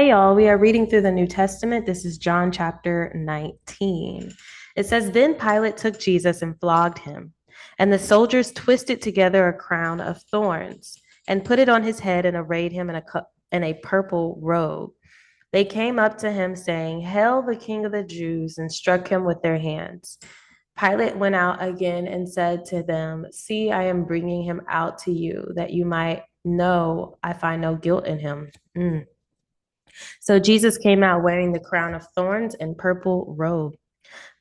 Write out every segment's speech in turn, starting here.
Hey y'all, we are reading through the New Testament. This is John chapter 19. It says, Then Pilate took Jesus and flogged him, and the soldiers twisted together a crown of thorns and put it on his head and arrayed him in a purple robe. They came up to him saying, Hail the King of the Jews, and struck him with their hands. Pilate went out again and said to them, See, I am bringing him out to you, that you might know I find no guilt in him. So Jesus came out wearing the crown of thorns and purple robe.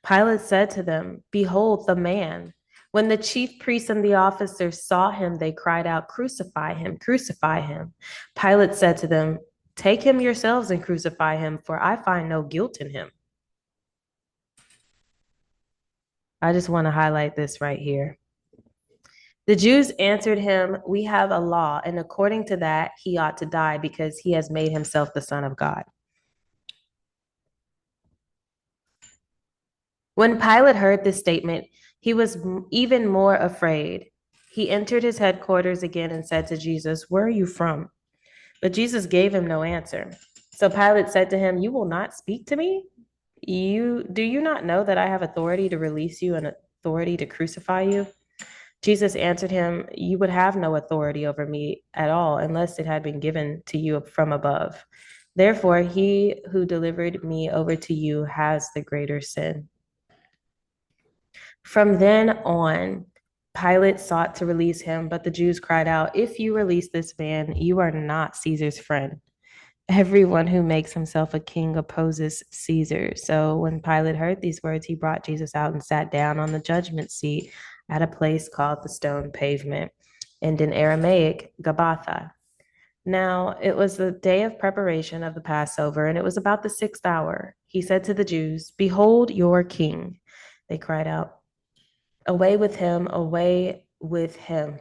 Pilate said to them, Behold the man. When the chief priests and the officers saw him, they cried out, Crucify him, crucify him. Pilate said to them, Take him yourselves and crucify him, for I find no guilt in him. I just want to highlight this right here. The Jews answered him, We have a law, and according to that, he ought to die because he has made himself the Son of God. When Pilate heard this statement, he was even more afraid. He entered his headquarters again and said to Jesus, Where are you from? But Jesus gave him no answer. So Pilate said to him, You will not speak to me? Do you not know that I have authority to release you and authority to crucify you? Jesus answered him, You would have no authority over me at all unless it had been given to you from above. Therefore, he who delivered me over to you has the greater sin. From then on, Pilate sought to release him, but the Jews cried out, If you release this man, you are not Caesar's friend. Everyone who makes himself a king opposes Caesar. So when Pilate heard these words, he brought Jesus out and sat down on the judgment seat at a place called the Stone Pavement, and in Aramaic, Gabbatha. Now it was the day of preparation of the Passover, and it was about the sixth hour. He said to the Jews, Behold your king. They cried out, away with him,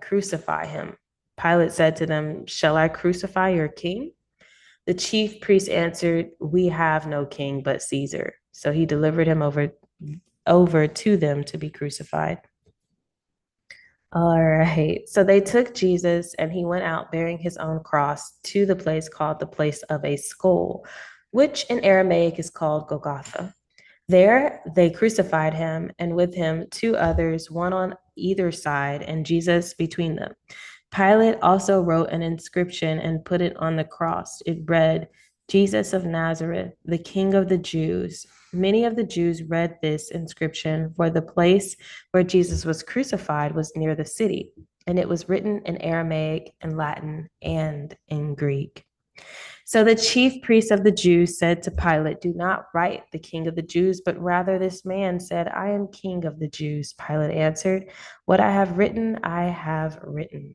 crucify him. Pilate said to them, Shall I crucify your king? The chief priest answered, We have no king but Caesar. So he delivered him over to them to be crucified. All right. So they took Jesus and he went out bearing his own cross to the place called the place of a skull, which in Aramaic is called Golgotha. There they crucified him, and with him two others, one on either side, and Jesus between them. Pilate also wrote an inscription and put it on the cross. It read, Jesus of Nazareth, the King of the Jews. Many of the Jews read this inscription, for the place where Jesus was crucified was near the city, and it was written in Aramaic and Latin and in Greek. So the chief priests of the Jews said to Pilate, Do not write the king of the Jews, but rather this man said, I am king of the Jews. Pilate answered, What I have written, I have written.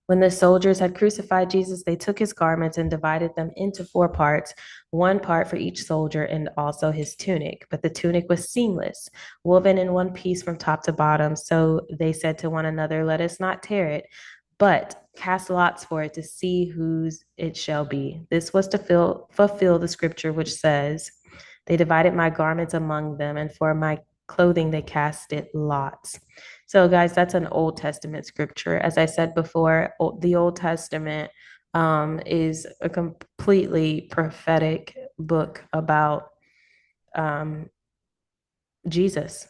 When the soldiers had crucified Jesus, they took his garments and divided them into four parts, one part for each soldier and also his tunic. But the tunic was seamless, woven in one piece from top to bottom. So they said to one another, Let us not tear it, but cast lots for it to see whose it shall be. This was to fulfill the scripture which says, They divided my garments among them, and for my clothing they cast it lots. So, guys, that's an Old Testament scripture. As I said before, the Old Testament is a completely prophetic book about um, Jesus.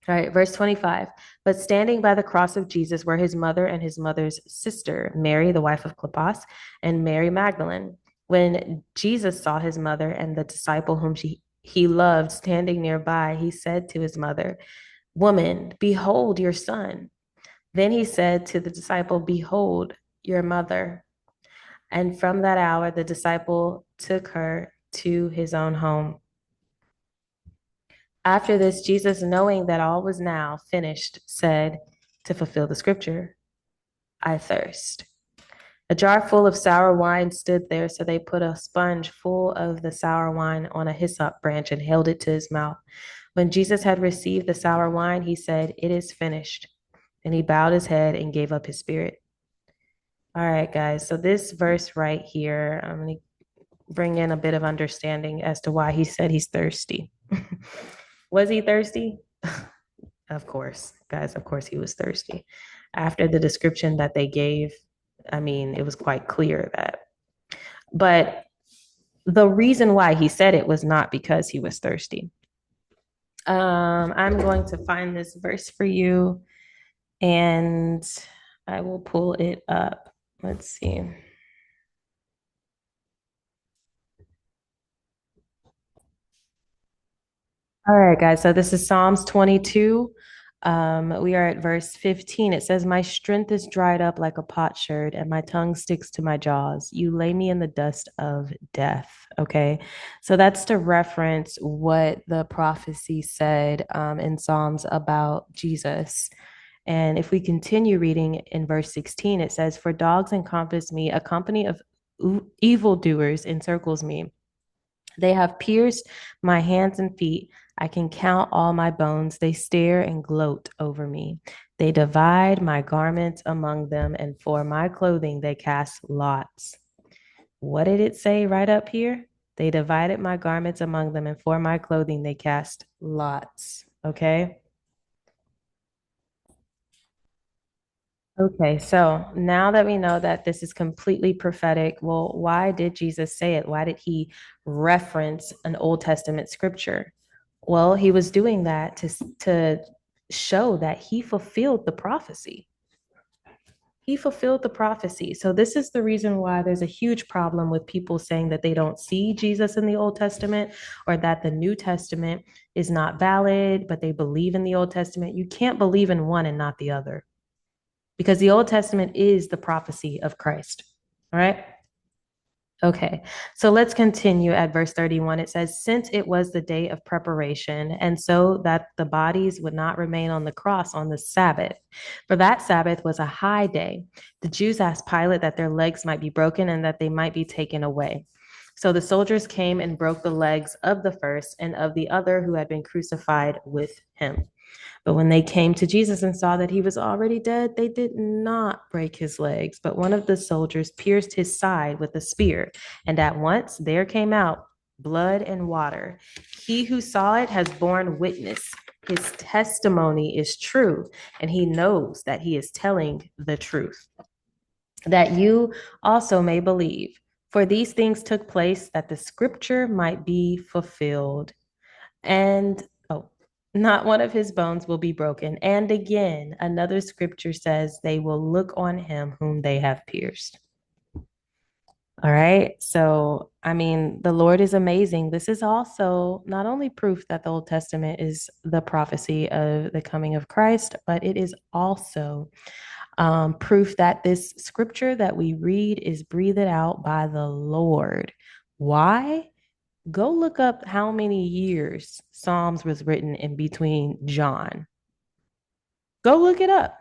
All right, verse 25. But standing by the cross of Jesus were his mother and his mother's sister, Mary, the wife of Clopas, and Mary Magdalene. When Jesus saw his mother and the disciple whom he loved standing nearby, he said to his mother, Woman, behold your son. Then he said to the disciple, Behold your mother. And from that hour, the disciple took her to his own home. After this, Jesus, knowing that all was now finished, said, to fulfill the scripture, I thirst. A jar full of sour wine stood there, so they put a sponge full of the sour wine on a hyssop branch and held it to his mouth. When Jesus had received the sour wine, he said, It is finished. And he bowed his head and gave up his spirit. All right, guys. So this verse right here, I'm going to bring in a bit of understanding as to why he said he's thirsty. Was he thirsty? Of course, guys, of course he was thirsty. After the description that they gave, I mean, it was quite clear that. But the reason why he said it was not because he was thirsty. I'm going to find this verse for you and I will pull it up. Let's see. All right, guys. So this is Psalms 22. We are at verse 15. It says, my strength is dried up like a potsherd, and my tongue sticks to my jaws. You lay me in the dust of death. Okay. So that's to reference what the prophecy said in Psalms about Jesus. And if we continue reading in verse 16, it says, for dogs encompass me, a company of evildoers encircles me. They have pierced my hands and feet. I can count all my bones. They stare and gloat over me. They divide my garments among them, and for my clothing they cast lots. What did it say right up here? They divided my garments among them, and for my clothing they cast lots. Okay. Okay, so now that we know that this is completely prophetic, well, why did Jesus say it? Why did he reference an Old Testament scripture? Well, he was doing that to show that he fulfilled the prophecy. He fulfilled the prophecy. So this is the reason why there's a huge problem with people saying that they don't see Jesus in the Old Testament or that the New Testament is not valid, but they believe in the Old Testament. You can't believe in one and not the other because the Old Testament is the prophecy of Christ. All right. Okay, so let's continue at verse 31. It says, since it was the day of preparation, and so that the bodies would not remain on the cross on the Sabbath, for that Sabbath was a high day, the Jews asked Pilate that their legs might be broken and that they might be taken away. So the soldiers came and broke the legs of the first and of the other who had been crucified with him. But when they came to Jesus and saw that he was already dead, they did not break his legs. But one of the soldiers pierced his side with a spear, and at once there came out blood and water. He who saw it has borne witness. His testimony is true, and he knows that he is telling the truth, that you also may believe. For these things took place that the scripture might be fulfilled. And oh, not one of his bones will be broken. And again, another scripture says they will look on him whom they have pierced. All right. So, I mean, the Lord is amazing. This is also not only proof that the Old Testament is the prophecy of the coming of Christ, but it is also proof that this scripture that we read is breathed out by the Lord. Why? Go look up how many years Psalms was written in between John. Go look it up.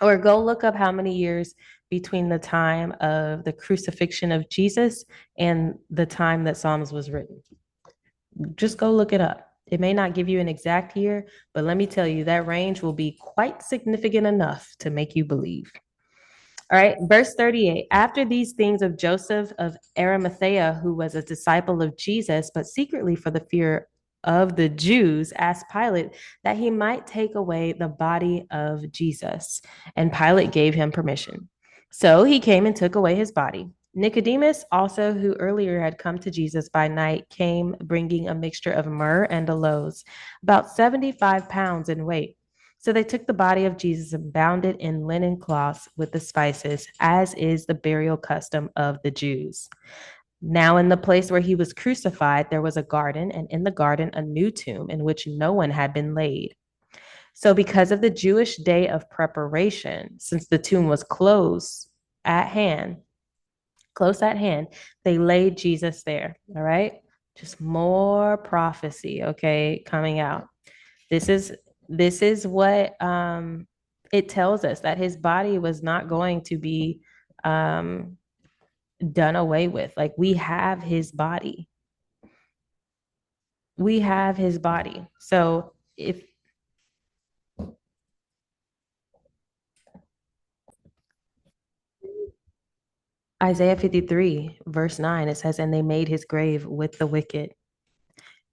Or go look up how many years between the time of the crucifixion of Jesus and the time that Psalms was written. Just go look it up. It may not give you an exact year, but let me tell you, that range will be quite significant enough to make you believe. All right, verse 38. After these things of Joseph of Arimathea, who was a disciple of Jesus, but secretly for the fear of the Jews, asked Pilate that he might take away the body of Jesus. And Pilate gave him permission. So he came and took away his body. Nicodemus, also, who earlier had come to Jesus by night, came bringing a mixture of myrrh and aloes, about 75 pounds in weight. So they took the body of Jesus and bound it in linen cloths with the spices, as is the burial custom of the Jews. Now, in the place where he was crucified, there was a garden, and in the garden, a new tomb in which no one had been laid. So, because of the Jewish day of preparation, since the tomb was at hand, close at hand, they laid Jesus there. All right. Just more prophecy, okay, coming out. This is this is what it tells us that his body was not going to be um, done away with. Like we have his body. We have his body. So if Isaiah 53, verse 9, it says, and they made his grave with the wicked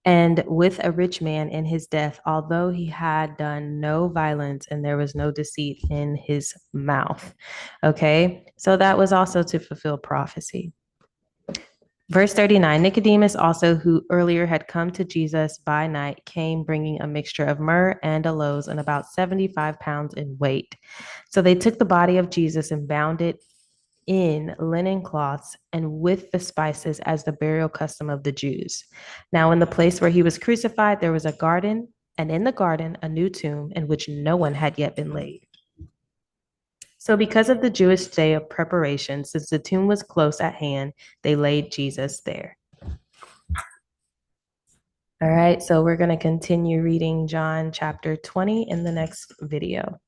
and with a rich man in his death, although he had done no violence and there was no deceit in his mouth. Okay, so that was also to fulfill prophecy. Verse 39, Nicodemus also, who earlier had come to Jesus by night, came bringing a mixture of myrrh and aloes and about 75 pounds in weight. So they took the body of Jesus and bound it in linen cloths and with the spices as the burial custom of the Jews. Now, in the place where he was crucified, there was a garden, and in the garden, a new tomb in which no one had yet been laid. So, because of the Jewish day of preparation, since the tomb was close at hand, they laid Jesus there. All right, so we're going to continue reading John chapter 20 in the next video.